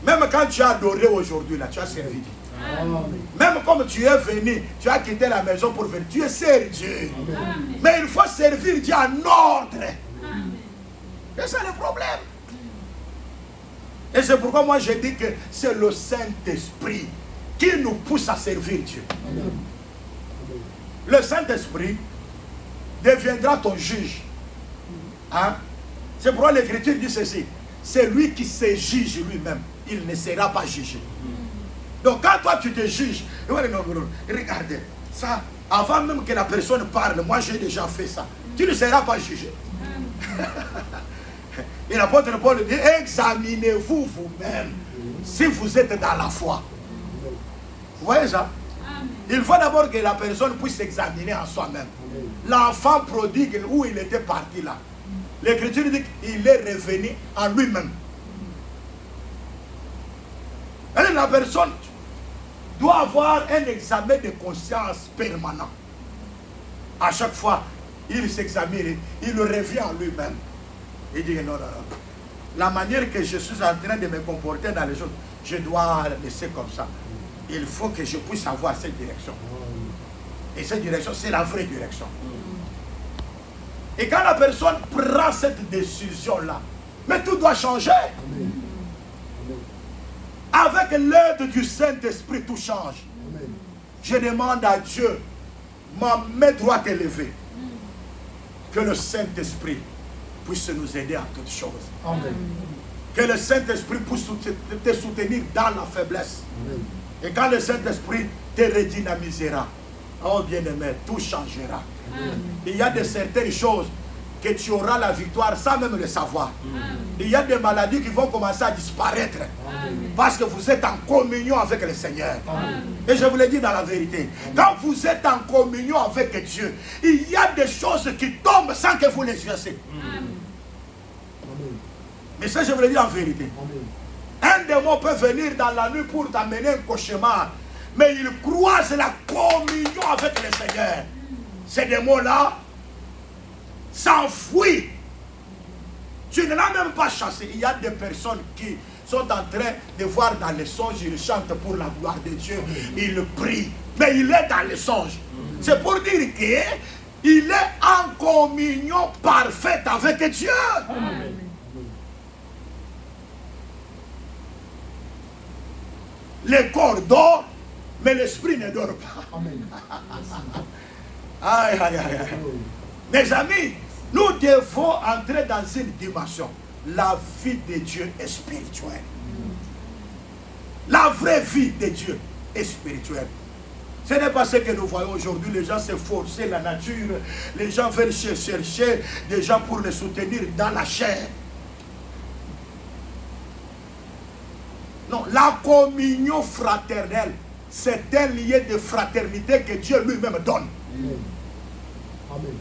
Même quand tu as adoré aujourd'hui, là, tu as servi Dieu. Amen. Même comme tu es venu, tu as quitté la maison pour venir, tu es servi Dieu. Amen. Mais il faut servir Dieu en ordre. Amen. Et c'est le problème. Et c'est pourquoi moi je dis que c'est le Saint-Esprit qui nous pousse à servir Dieu. Le Saint-Esprit deviendra ton juge. Hein? C'est pourquoi l'Écriture dit ceci. C'est lui qui se juge lui-même. Il ne sera pas jugé. Donc quand toi tu te juges, regardez, ça, avant même que la personne parle, moi j'ai déjà fait ça. Tu ne seras pas jugé. Et l'apôtre Paul dit, examinez-vous vous-même si vous êtes dans la foi. Vous voyez ça? Amen. Il faut d'abord que la personne puisse s'examiner en soi-même. L'enfant prodigue, où il était parti là. L'Écriture dit qu'il est revenu en lui-même. La personne doit avoir un examen de conscience permanent. À chaque fois, il s'examine, il revient en lui-même. Il dit non, non, non. La manière que je suis en train de me comporter dans les choses, je dois laisser comme ça. Il faut que je puisse avoir cette direction. Et cette direction, c'est la vraie direction. Et quand la personne prend cette décision-là, mais tout doit changer. Avec l'aide du Saint-Esprit, tout change. Je demande à Dieu, ma main droite élevée, que le Saint-Esprit puisse nous aider en toutes choses. Amen. Que le Saint-Esprit puisse te soutenir dans la faiblesse. Et quand le Saint-Esprit te redynamisera, oh bien-aimé, tout changera. Il y a de certaines choses que tu auras la victoire sans même le savoir. Il y a des maladies qui vont commencer à disparaître. Parce que vous êtes en communion avec le Seigneur. Et je vous le dis dans la vérité, quand vous êtes en communion avec Dieu, il y a des choses qui tombent sans que vous les fassiez. Mais ça, je vous le dis en vérité. Un démon peut venir dans la nuit pour t'amener un cauchemar, mais il croise la communion avec le Seigneur. Ces démons-là s'enfuient. Tu ne l'as même pas chassé. Il y a des personnes qui sont en train de voir dans les songes, ils chantent pour la gloire de Dieu. Ils prient mais il est dans les songes. C'est pour dire qu'il est en communion parfaite avec Dieu. Amen. Le corps dort, mais l'esprit ne dort pas. Amen. Aïe, aïe, aïe, aïe. Mes amis, nous devons entrer dans une dimension. La vie de Dieu est spirituelle. La vraie vie de Dieu est spirituelle. Ce n'est pas ce que nous voyons aujourd'hui. Les gens se forcent la nature. Les gens veulent chercher des gens pour les soutenir dans la chair. Non, la communion fraternelle, c'est un lien de fraternité que Dieu lui-même donne. Amen.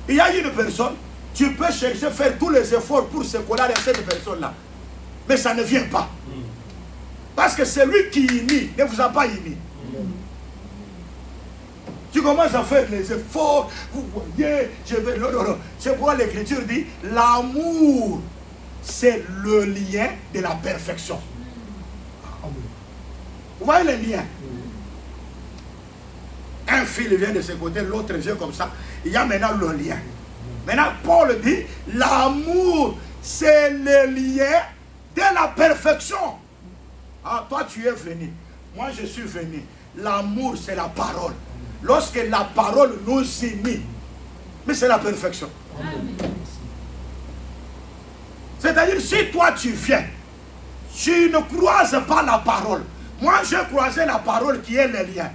Il y a une personne, tu peux chercher, faire tous les efforts pour se coller à cette personne-là. Mais ça ne vient pas. Parce que celui qui unit ne vous a pas uni. Tu commences à faire les efforts, vous voyez, je vais... Non, non, non. C'est pourquoi l'Écriture dit, l'amour, c'est le lien de la perfection. Vous voyez le lien? Un fil vient de ce côté, l'autre vient comme ça. Il y a maintenant le lien. Maintenant, Paul dit, l'amour, c'est le lien de la perfection. Ah, toi, tu es venu. Moi, je suis venu. L'amour, c'est la parole. Lorsque la parole nous unit, mais c'est la perfection. C'est-à-dire, si toi, tu viens, tu ne croises pas la parole. Moi, j'ai croisé la parole qui est le lien.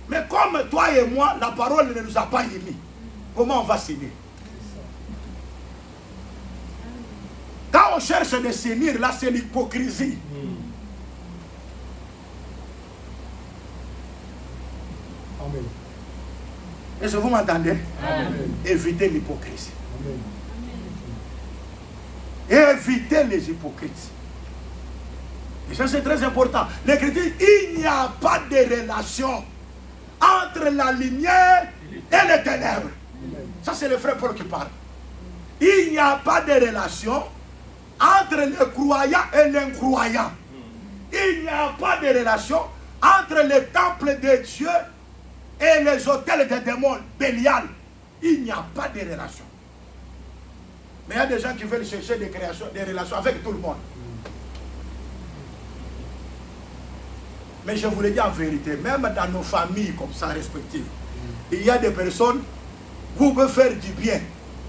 Mais comme toi et moi, la parole ne nous a pas unis, comment on va s'unir? Quand on cherche de s'unir, là, c'est l'hypocrisie. Amen. Est-ce que vous m'entendez? Amen. Évitez l'hypocrisie. Amen. Évitez les hypocrites. Et ça, c'est très important. L'Écriture, il n'y a pas de relation entre la lumière et les ténèbres. Ça, c'est le frère Paul qui parle. Il n'y a pas de relation entre le croyant et l'incroyant. Il n'y a pas de relation entre le temple de Dieu et les hôtels des démons, Bélial. Il n'y a pas de relation. Mais il y a des gens qui veulent chercher des relations avec tout le monde. Mais je vous le dis en vérité, même dans nos familles comme ça respectives, il y a des personnes, vous pouvez faire du bien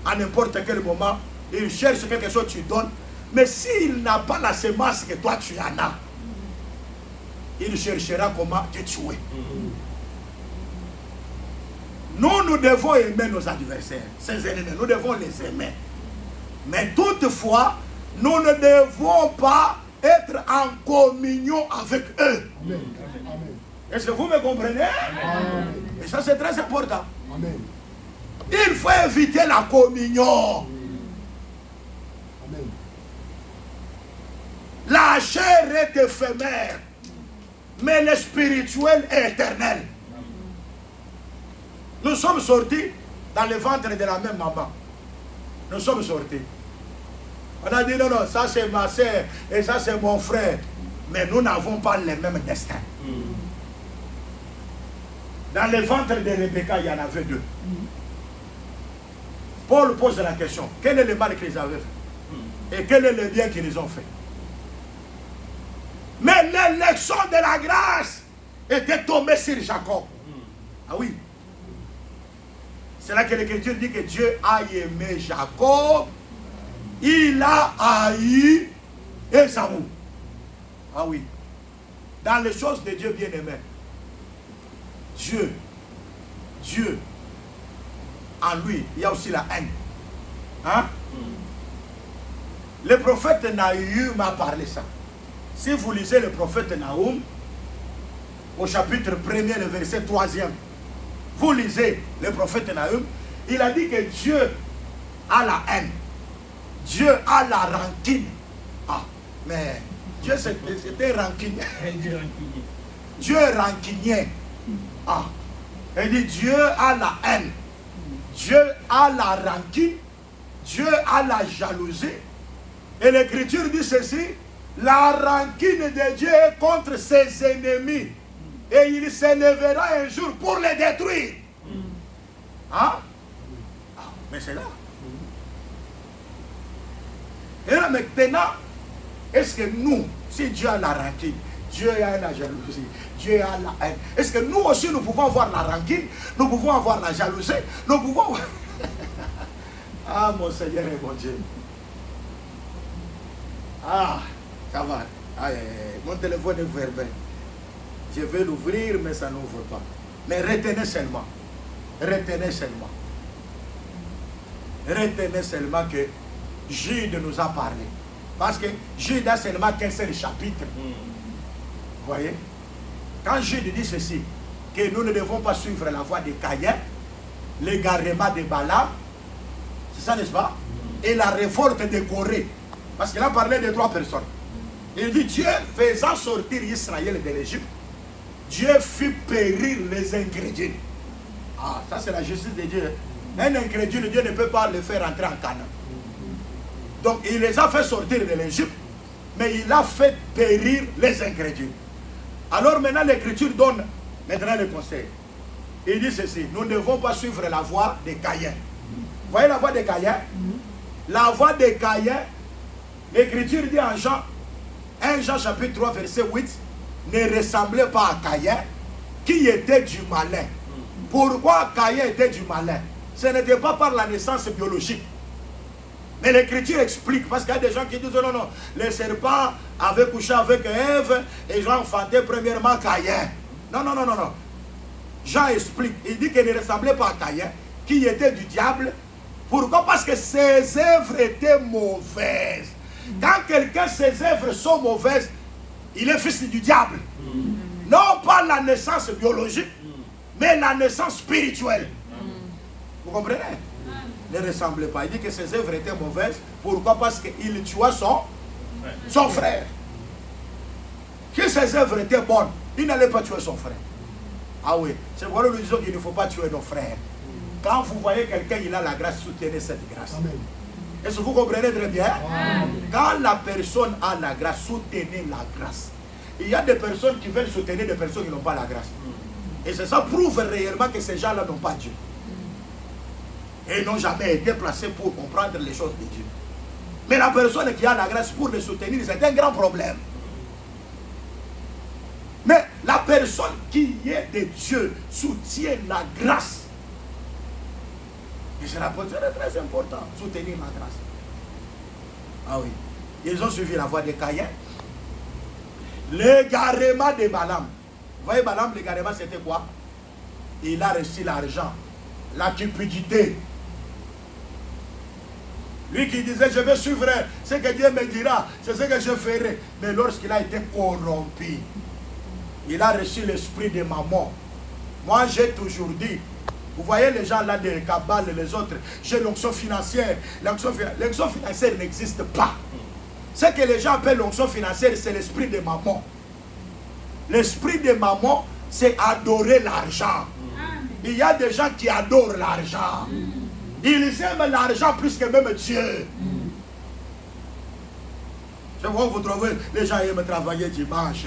à n'importe quel moment, ils cherchent quelque chose, tu donnes, mais s'il n'a pas la semence que toi tu en as, il cherchera comment te tuer. Nous devons aimer nos adversaires, ces ennemis, nous devons les aimer. Mais toutefois, nous ne devons pas être en communion avec eux. Amen. Est-ce que vous me comprenez? Amen. Et ça, c'est très important. Amen. Il faut éviter la communion. Amen. La chair est éphémère, mais le spirituel est éternel. Nous sommes sortis dans le ventre de la même maman. Nous sommes sortis. On a dit non, non, ça c'est ma soeur et ça c'est mon frère. Mais nous n'avons pas les mêmes destins. Dans le ventre de Rebecca, il y en avait deux. Paul pose la question, quel est le mal qu'ils avaient fait? Et quel est le bien qu'ils ont fait? Mais l'élection de la grâce était tombée sur Jacob. Ah oui. C'est là que l'Écriture dit que Dieu a aimé Jacob. Il a haï Ésaü. Ah oui. Dans les choses de Dieu bien-aimé, Dieu, en lui, il y a aussi la haine. Hein? Le prophète Nahum m'a parlé ça. Si vous lisez le prophète Nahum, au chapitre 1er, le verset 3e, vous lisez le prophète Nahum, il a dit que Dieu a la haine. Dieu a la rancune. Ah, mais Dieu c'était rancunier. Dieu est rancunier. Ah, il dit Dieu a la haine. Dieu a la rancune. Dieu a la jalousie. Et l'Écriture dit ceci, la rancune de Dieu est contre ses ennemis. Et il s'élèvera un jour pour les détruire. Hein? Ah, mais c'est là. Et là maintenant, est-ce que nous, si Dieu a la rancune, Dieu a la jalousie, Dieu a la haine, est-ce que nous aussi nous pouvons avoir la rancune, nous pouvons avoir la jalousie, nous pouvons... Ah, mon Seigneur et mon Dieu. Ah, ça va. Aïe, aïe, aïe. Mon téléphone est fermé. Je vais l'ouvrir, mais ça n'ouvre pas. Mais retenez seulement. Retenez seulement. Retenez seulement que Jude nous a parlé. Parce que Jude a seulement qu'un seul chapitre. Vous voyez? Quand Jude dit ceci, que nous ne devons pas suivre la voie de Caïn, l'égarement de Balaam, c'est ça, n'est-ce pas? Et la révolte de Corée. Parce qu'il a parlé de 3 personnes. Il dit, Dieu faisant sortir Israël de l'Égypte, Dieu fit périr les incrédules. Ah, ça c'est la justice de Dieu. Un incrédule, Dieu ne peut pas le faire entrer en Canaan. Donc il les a fait sortir de l'Égypte, mais il a fait périr les incrédules. Alors maintenant l'Écriture donne maintenant le conseil. Il dit ceci, nous ne devons pas suivre la voie de Caïn. Vous voyez la voie de Caïn? La voie de Caïn, l'Écriture dit en Jean, 1 Jean chapitre 3 verset 8, ne ressemblait pas à Caïn, qui était du malin. Pourquoi Caïn était du malin? Ce n'était pas par la naissance biologique. Mais l'Écriture explique, parce qu'il y a des gens qui disent non, non, le serpent avait couché avec Ève et Jean enfanté premièrement Caïn. Non, non, non, non, non. Jean explique, il dit qu'il ne ressemblait pas à Caïn, qui était du diable. Pourquoi? Parce que ses œuvres étaient mauvaises. Quand quelqu'un, ses œuvres sont mauvaises, il est fils du diable. Non pas la naissance biologique, mais la naissance spirituelle. Vous comprenez? Ne ressemblait pas. Il dit que ses œuvres étaient mauvaises. Pourquoi? Parce qu'il tua son frère. Que ses œuvres étaient bonnes, il n'allait pas tuer son frère. Ah oui, c'est pourquoi nous disons qu'il ne faut pas tuer nos frères. Quand vous voyez quelqu'un, il a la grâce, soutenez cette grâce. Est-ce que vous comprenez très bien? Quand la personne a la grâce, soutenez la grâce. Il y a des personnes qui veulent soutenir des personnes qui n'ont pas la grâce. Et c'est ça prouve réellement que ces gens-là n'ont pas Dieu. Et n'ont jamais été placés pour comprendre les choses de Dieu. Mais la personne qui a la grâce pour les soutenir, c'est un grand problème. Mais la personne qui est de Dieu soutient la grâce. Et c'est la position très important, soutenir la grâce. Ah oui. Ils ont suivi la voie de Caïn. L'égarement de Balaam. Vous voyez, Balaam, l'égarement, c'était quoi? Il a reçu l'argent, la cupidité. Lui qui disait, je vais suivre ce que Dieu me dira, c'est ce que je ferai. Mais lorsqu'il a été corrompu, il a reçu l'esprit de maman. Moi, j'ai toujours dit, vous voyez les gens là des cabales, les autres, j'ai l'onction financière. L'onction financière n'existe pas. Ce que les gens appellent l'onction financière, c'est l'esprit de maman. L'esprit de maman, c'est adorer l'argent. Il y a des gens qui adorent l'argent. Ils aiment l'argent plus que même Dieu. Je vois, vous trouvez, les gens aiment travailler dimanche.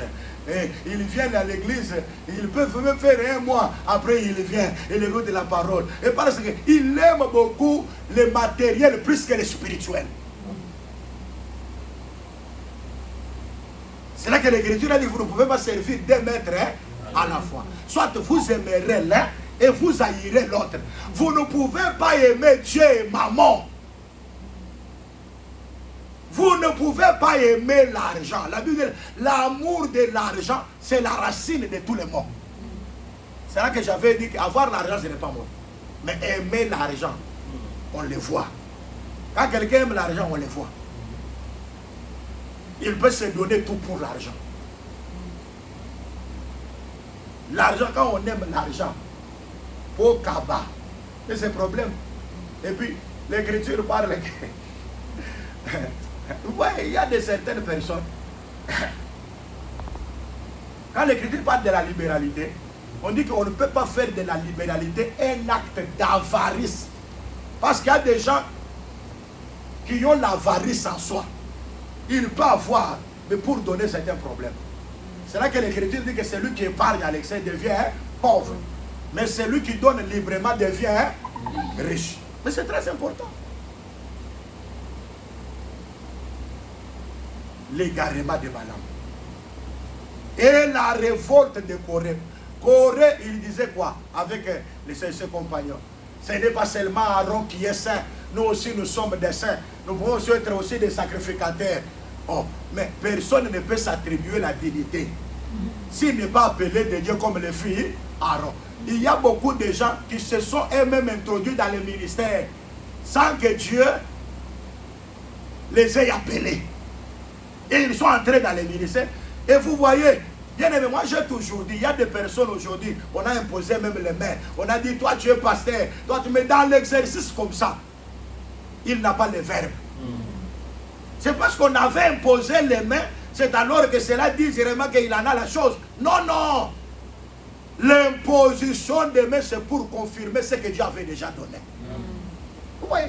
Et ils viennent à l'église, ils peuvent même faire un mois, après ils viennent, ils écoutent la parole. Et parce qu'ils aiment beaucoup le matériel plus que le spirituel. C'est là que l'Écriture a dit que vous ne pouvez pas servir 2 maîtres à la fois. Soit vous aimerez l'un et vous haïrez l'autre. Vous ne pouvez pas aimer Dieu et maman. Vous ne pouvez pas aimer l'argent. La Bible dit, l'amour de l'argent, c'est la racine de tous les maux. C'est là que j'avais dit qu'avoir l'argent, ce n'est pas moi. Mais aimer l'argent, on le voit. Quand quelqu'un aime l'argent, on le voit. Il peut se donner tout pour l'argent. L'argent, quand on aime l'argent, pour Kaba, c'est un problème. Et puis, l'Écriture parle que... Ouais, il y a de certaines personnes. Quand l'Écriture parle de la libéralité, on dit qu'on ne peut pas faire de la libéralité un acte d'avarice. Parce qu'il y a des gens qui ont l'avarice en soi. Ils peuvent avoir, mais pour donner certains problèmes. C'est là que l'Écriture dit que celui qui épargne à l'excès devient pauvre. Mais celui qui donne librement devient riche. Mais c'est très important. L'égarement de Balaam. Et la révolte de Corée. Corée, il disait quoi avec ses compagnons? Ce n'est pas seulement Aaron qui est saint. Nous aussi, nous sommes des saints. Nous pouvons aussi être aussi des sacrificateurs. Oh, mais personne ne peut s'attribuer la dignité s'il n'est pas appelé de Dieu comme les filles Aaron. Il y a beaucoup de gens qui se sont eux-mêmes introduits dans le ministère sans que Dieu les ait appelés. Et ils sont entrés dans le ministère. Et vous voyez, bien aimé, moi j'ai toujours dit, il y a des personnes aujourd'hui, on a imposé même les mains. On a dit, toi tu es pasteur, toi tu mets dans l'exercice comme ça. Il n'a pas le verbe. C'est parce qu'on avait imposé les mains, c'est alors que cela dit vraiment qu'il en a la chose. Non, non. L'imposition des mains, c'est pour confirmer ce que Dieu avait déjà donné. Vous voyez?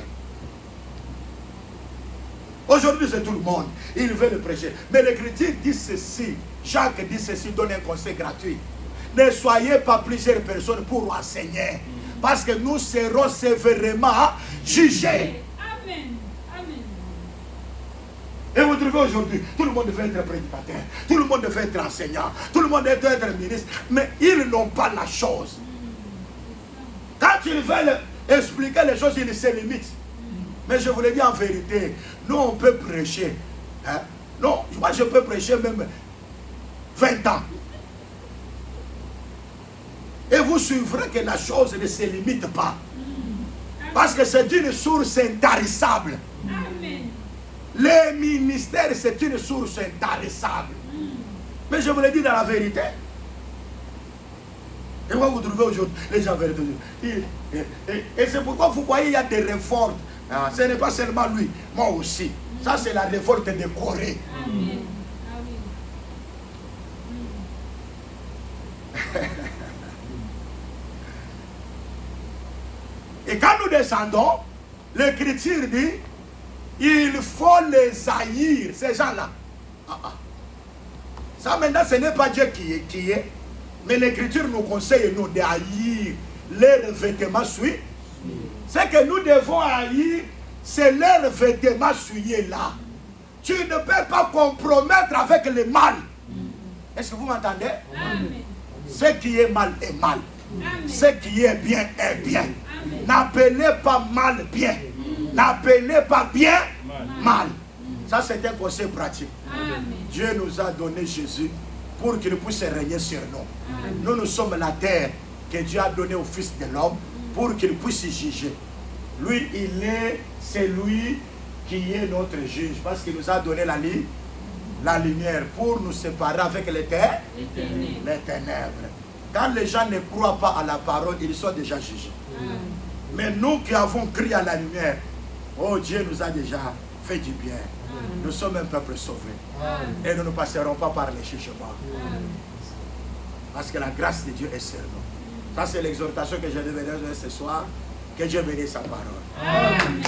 Aujourd'hui, c'est tout le monde. Il veut le prêcher. Mais l'Écriture dit ceci. Jacques dit ceci, donne un conseil gratuit. Ne soyez pas plusieurs personnes pour enseigner. Parce que nous serons sévèrement jugés. Amen. Amen. Et vous trouvez aujourd'hui, tout le monde veut être prédicateur, tout le monde veut être enseignant, tout le monde veut être ministre, mais ils n'ont pas la chose. Quand ils veulent expliquer les choses, ils se limitent. Mais je vous le dis en vérité, nous on peut prêcher. Hein? Non, moi je peux prêcher même 20 ans. Et vous suivrez que la chose ne se limite pas. Parce que c'est une source intarissable. Amen. Les ministères, c'est une source intarissable. Mais je vous le dis dans la vérité. Et moi, vous trouvez aujourd'hui, les gens veulent dire. Et c'est pourquoi vous voyez, il y a des réformes. Ah, ce n'est pas seulement lui, moi aussi. Ça, c'est la révolte de Corée. Amen. Et quand nous descendons, l'Écriture dit, il faut les haïr, ces gens-là. Ça maintenant, ce n'est pas Dieu qui est, mais l'Écriture nous conseille, nous, de haïr leurs vêtements souillés. Ce que nous devons haïr, c'est leurs vêtements souillés là. Tu ne peux pas compromettre avec le mal. Est-ce que vous m'entendez? Amen. Ce qui est mal est mal. Amen. Ce qui est bien est bien. N'appelez pas mal bien. N'appelez pas bien mal. Ça, c'est un conseil pratique. Amen. Dieu nous a donné Jésus pour qu'il puisse régner sur nous. Amen. Nous sommes la terre que Dieu a donnée au Fils de l'homme pour qu'il puisse juger. Lui, c'est lui qui est notre juge parce qu'il nous a donné la lumière pour nous séparer avec les ténèbres. Quand les gens ne croient pas à la parole, ils sont déjà jugés. Mais nous qui avons crié à la lumière, oh Dieu nous a déjà fait du bien. Nous sommes un peuple sauvé. Et nous ne passerons pas par les jugements. Parce que la grâce de Dieu est sur nous. Ça, c'est l'exhortation que je devais donner ce soir. Que Dieu bénisse sa parole. Amen.